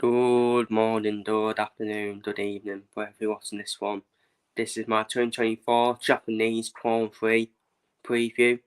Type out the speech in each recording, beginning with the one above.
Good morning, good afternoon, good evening, wherever you're watching this one. This is my 2024 Japanese Grand Prix preview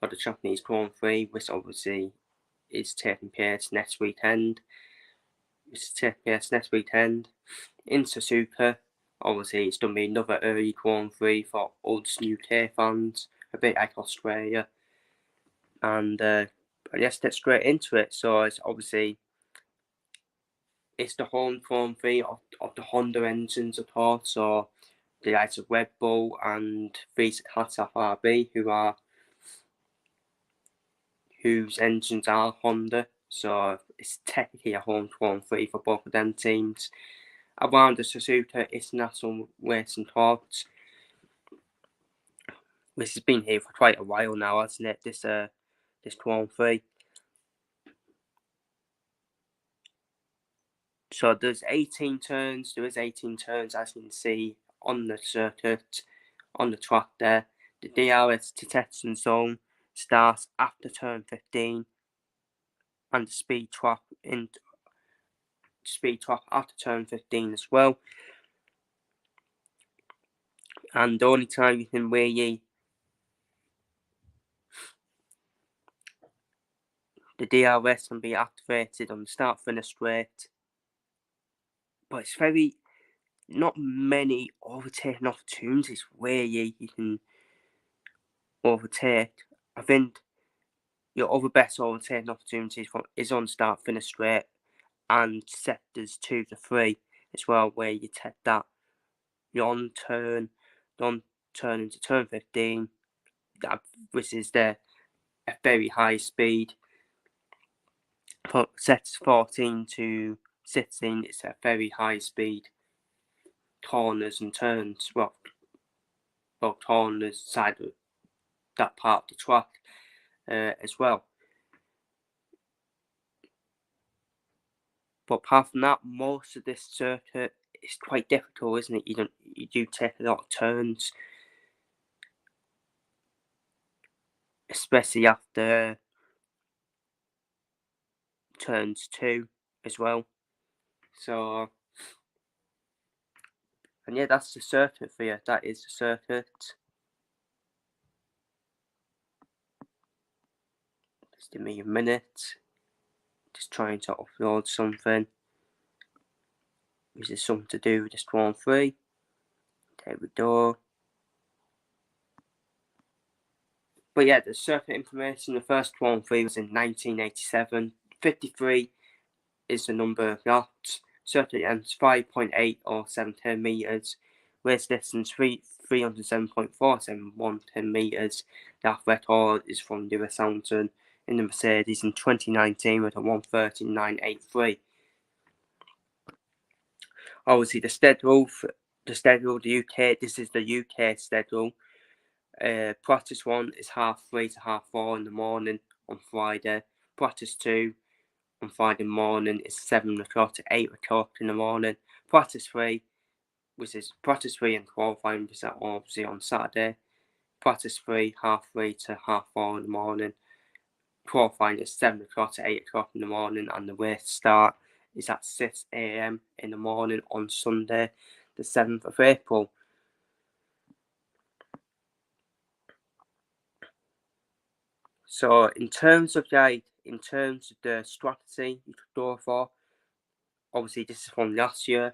of the Japanese Grand Prix, which obviously is taking place next weekend. In Suzuka. Obviously, it's going to be another early Grand Prix for us UK fans, a bit like Australia. And let's get straight into it. So it's the home Grand Prix of the Honda engines, of course. So the likes of Red Bull and RB, whose engines are Honda. So it's technically a home Grand Prix for both of them teams. Around the Suzuka International Racing Court, which has been here for quite a while now, hasn't it? This Grand Prix. So there's 18 turns. There is 18 turns, as you can see on the circuit, on the track there. The DRS detection zone starts after turn 15, and the speed trap after turn 15 as well. And the only time you can really the DRS can be activated on the start-finish straight, but it's not many overtaking opportunities where you can overtake. I think your other best overtaking opportunities is on start-finish straight and sectors 2 to 3 as well, where you take that on turn into turn 15, which is a very high speed. For sectors 14 to 16, it's a very high speed corners and turns. Well, corners side of that part of the track as well. But apart from that, most of this circuit is quite difficult, isn't it? You do take a lot of turns, especially after turns 2 as well. So, and yeah, that's the circuit for you. That is the circuit. Just give me a minute. Just trying to upload something. Is there something to do with this Grand Prix? There we go. But yeah, the circuit information, the first Grand Prix was in 1987. 53 is the number of yachts. Circuit ends 5.8 or 17 metres. Race distance 307.471 metres. That record is from Lewis Hamilton in the Mercedes in 2019 with a 1:39.83. Obviously, the schedule, the UK, this is the UK schedule. Practice 1 is 3:30 to 4:30 in the morning on Friday. Practice 2 on Friday morning is 7 o'clock to 8 o'clock in the morning. Practice 3, which is practice 3 and qualifying, is obviously on Saturday. Practice 3, 3:30 to 4:30 in the morning. Qualifying is 7 o'clock to 8 o'clock in the morning, and the race start is at 6 a.m. in the morning on Sunday, the 7th of April. So in terms of the strategy you could go for, obviously this is from last year's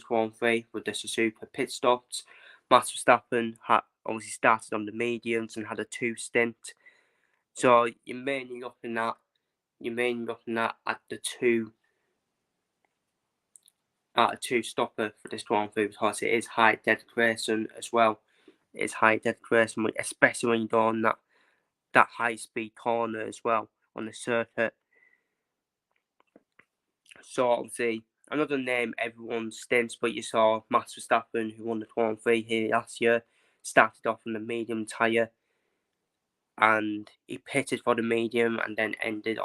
Grand Prix with the Suzuka pit stops. Max Verstappen had obviously started on the mediums and had a 2 stint. So you're mainly looking at the a 2 stopper for this Grand Prix, because it is high dedication as well. It's high dedication, especially when you go on that high speed corner as well on the circuit. So obviously, I'm not going to name everyone's stints, but you saw Max Verstappen, who won the Grand Prix here last year, started off on the medium tyre, and he pitted for the medium and then ended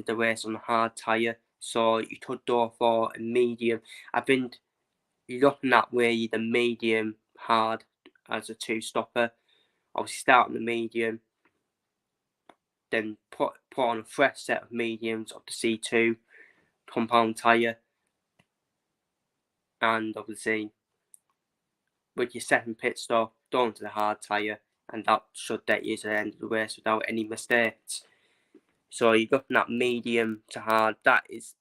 the race on a hard tyre. So you could go for a medium. I think you're looking at really the medium hard as a 2 stopper. Obviously start on the medium, then put on a fresh set of mediums of the C2 compound tyre, and obviously with your second pit stop, down to the hard tyre, and that should get you to the end of the race without any mistakes. So you're looking at medium to hard. That is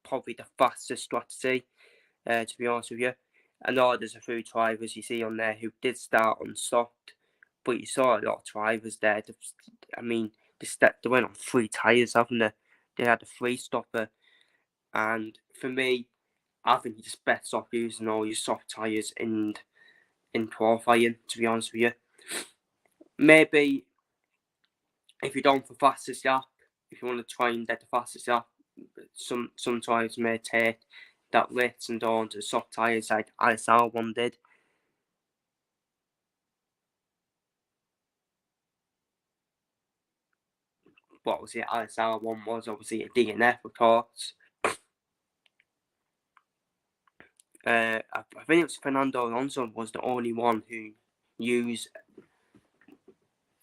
probably the fastest strategy, to be honest with you. I know there's a few drivers you see on there who did start unstopped, but you saw a lot of drivers there. I mean, they went on 3 tyres, haven't they? They had a 3-stopper. And for me, I think you just best off using all your soft tyres in qualifying, to be honest with you. Maybe if you're going for fastest lap, if you want to try and get the fastest lap, some drivers may take that Ritz and on to soft tyres like ISR1 did. What was it? ISR1 was obviously a DNF, of course. I think it was Fernando Alonso was the only one who used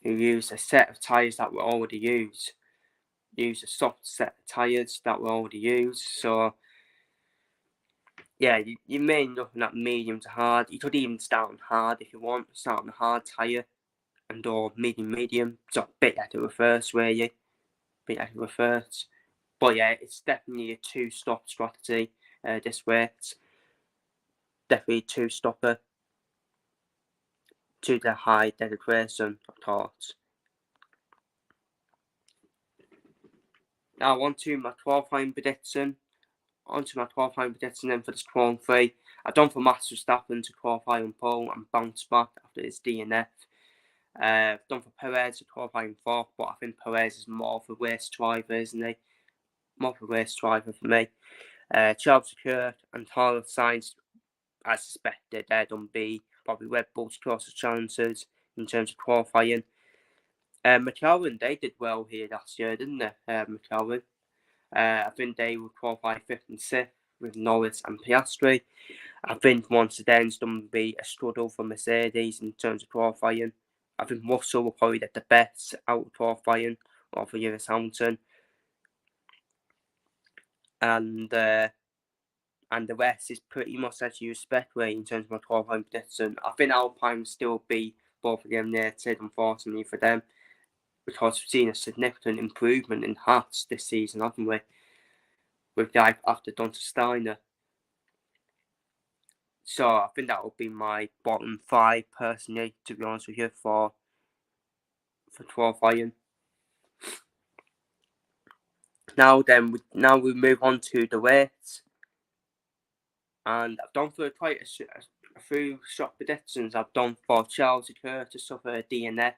a set of tyres that were already used. Used a soft set of tyres that were already used. So yeah, you may end up in that medium to hard. You could even start on hard if you want. Start on a hard tyre and or medium. So a bit at the reverse, where you bit at the reverse. But yeah, it's definitely a 2-stop strategy. This way, it's definitely a 2-stopper to the high dedication, of course. Now on to my qualifying prediction. Then for this Grand Prix. I've done for Max Verstappen to qualify on pole and bounce back after his DNF. I've done for Perez to qualify in 4th, but I think Perez is more of a race driver, isn't he? More of a race driver for me. Charles Leclerc and Carlos Sainz, I suspected they'd be probably Red Bull's closest chances in terms of qualifying. McLaren, they did well here last year, didn't they? McLaren. I think they would qualify 5th and 6th with Norris and Piastri. I think once again it's going to be a struggle for Mercedes in terms of qualifying. I think Russell will probably get the best out of qualifying over Lewis Hamilton. And the rest is pretty much as you expect, in terms of my qualifying prediction. I think Alpine will still be both eliminated, unfortunately for them, because we've seen a significant improvement in Haas this season, haven't we? With that after Gunther Steiner. So I think that will be my bottom 5 personally, to be honest with you, for qualifying. Now we move on to the race. And I've done for quite a few shot predictions. I've done for Charles Leclerc to suffer a DNF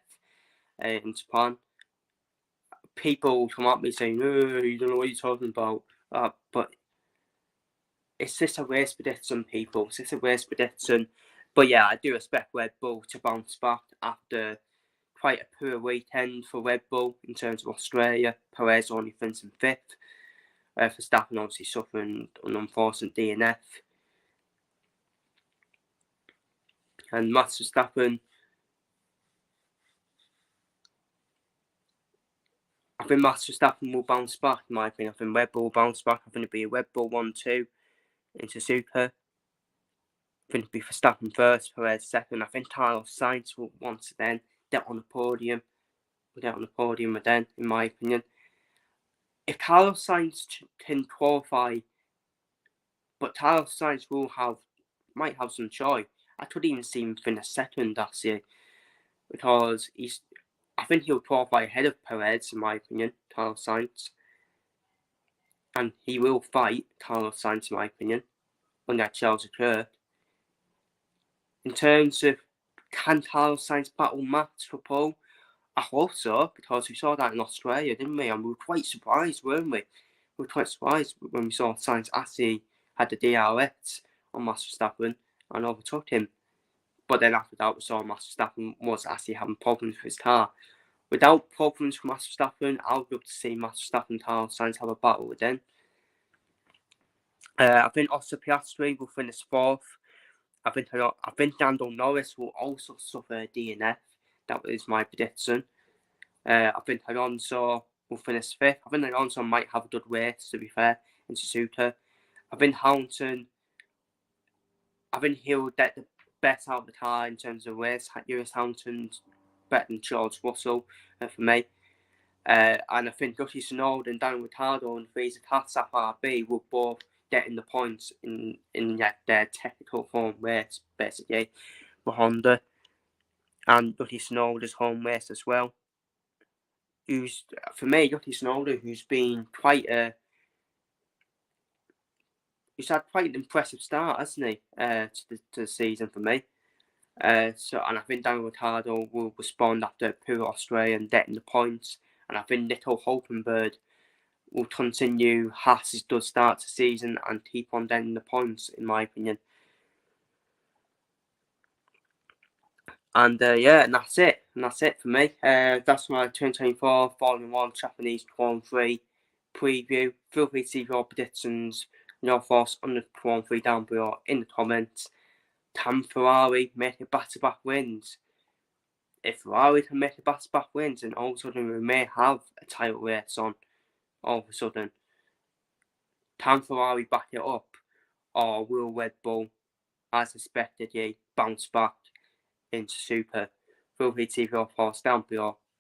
in Japan. People come at me saying, "Oh, you don't know what you're talking about." But it's just a race prediction, people. It's just a race prediction. But yeah, I do expect Red Bull to bounce back after quite a poor weekend for Red Bull in terms of Australia. Perez only finishing 5th. Verstappen obviously suffering an unfortunate DNF. And Max Verstappen, I think Max Verstappen will bounce back, in my opinion. I think Red Bull will bounce back. I think it'll be a Red Bull 1-2 in Suzuka. I think it'll be Verstappen first, Perez second. I think Carlos Sainz will once again get on the podium. We'll get on the podium again, in my opinion. If Carlos Sainz can qualify, but Carlos Sainz might have some joy. I could even see him finish second last year, because I think he'll qualify ahead of Perez, in my opinion, Carlos Sainz. And he will fight Carlos Sainz, in my opinion, under Charles Leclerc. In terms of can Carlos Sainz battle Max for pole, I hope so, because we saw that in Australia, didn't we? And we were quite surprised, weren't we? We were quite surprised when we saw Sainz actually had the DRS on Max Verstappen and overtook him. But then after that, we saw Max Verstappen was actually having problems with his car. Without problems with Max Verstappen, I would love to see Max Verstappen and Carlos Sainz have a battle again. I think Oscar Piastri will finish 4th. I think Lando Norris will also suffer a DNF. That is my prediction. I think Alonso will finish 5th. I think Alonso might have a good race, to be fair, in Suzuka. I think he'll get the best out of the car in terms of race. Lewis Hamilton's better than George Russell for me. And I think Yuki Tsunoda and Daniel Ricciardo and Fraser Catsap RB will both get in the points in their technical form race, basically, for Honda. And Yuki Tsunoda's home race as well. For me, Yuki Tsunoda, who's had quite an impressive start, hasn't he, to the season for me. And I think Daniel Ricciardo will respond after poor Australia and getting the points. And I think Nico Hulkenberg will continue Haas's good start to the season and keep on getting the points, in my opinion. And and that's it. And that's it for me. That's my 2024 Formula 1 Japanese Grand Prix preview. Feel free to leave your predictions and your thoughts on the Grand Prix down below in the comments. Can Ferrari make a back-to-back wins? If Ferrari can make a back-to-back wins, then all of a sudden we may have a title race on. All of a sudden, can Ferrari back it up, or will Red Bull, as expected, bounce back into Super? Feel free to leave your thoughts down below.